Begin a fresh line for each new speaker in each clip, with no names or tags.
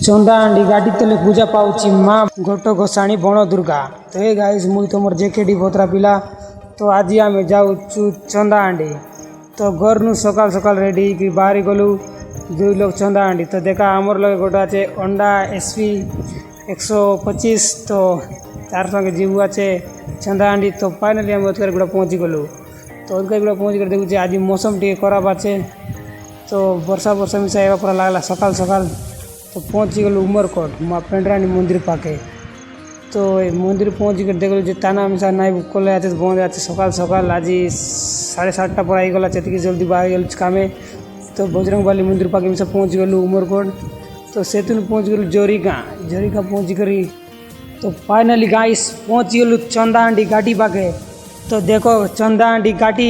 चंदाहांडी गाड़ी तले पूजा पाऊँ माँ घोट गोसाणी बण दुर्गा। तो ये गाइस मुई तुम जेकेडी भोतरा पिला। तो आज आम जाऊ चंदाहांडी। तो घर नु सकाल सकाल रेडी कि बाहरी गलु दुई लोग चंदाहांडी। तो देखा आमर लगे गोटे अच्छे अंडा एसपी 125। तो तार संगे जीव अच्छे चंदाहांडी। तो फाइनाली आम उदकर गुड़ा पहुँची गलु। तो उदकर गुड़ा पहुँच कर देखुचे आज मौसम टे खराब अच्छे। तो वर्षा वर्षा मिसा एवं पूरा लगला सकाल सकाल। तो पहुँची गलु उमरकोट माँ पेंडरानी मंदिर पाके। तो मंदिर पहुँच कर देखल जो ताना मिसा नाई कले आते बंद आते सकाल सकाल आज 7:30 पर आईगला चेतकी जल्दी बाहर गल कामे। तो बजरंगबाली मंदिर पाके मिसा पहुँच गलु उमरकोट। तो सेतुन पहुँच गलु जोरिका पहुँच करी। तो फाइनाली गाइस पहुँच गलु चंदाहांडी घाटी पाके। तो देखो चंदाहांडी घाटी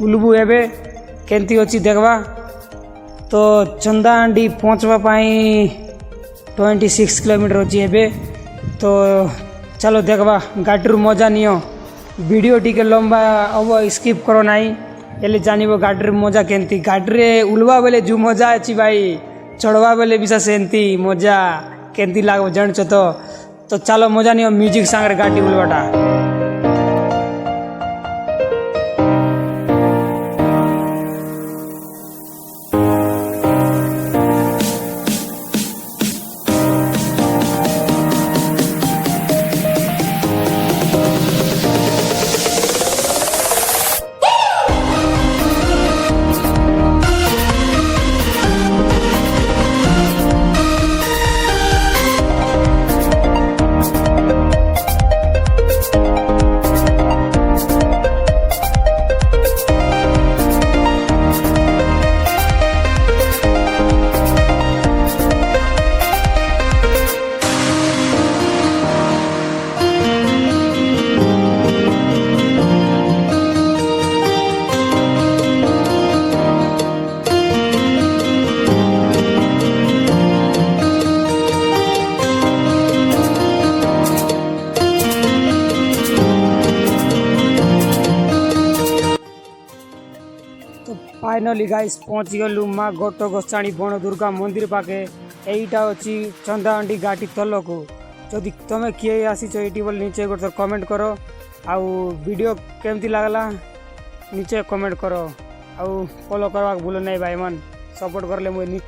उलबू एबे केंती अच्छी देखवा। तो चंदाहांडी पहुँचवा 26 किलोमीटर अच्छी एबे। तो चलो देखवा गाड़ी मजा नियो। वीडियो टी लंबा अब स्किप करो नाई एले जानिबो गाड़ी मजा केंती। गाड़ी उलवा बेले जो मजा अच्छी भाई चढ़वा बेले भी सेंती मजा केंती लागो जानछ। तो चलो मजा नियो म्यूजिक सांगरे गाड़ी उलवाटा। तो फाइनाली गाइस पहुँच गलु माँ घोट गोसाणी बण दुर्गा मंदिर पाके। एटा अच्छी चंदाहांडी घाटी तल को। जदि तुम्हें किए आसीच ये बोले नीचे गोटे कमेंट करो। आउ वीडियो केमती लगला नीचे कमेंट करो। आउ फॉलो करवा भूल नहीं भाई मन सपोर्ट करले मुझे।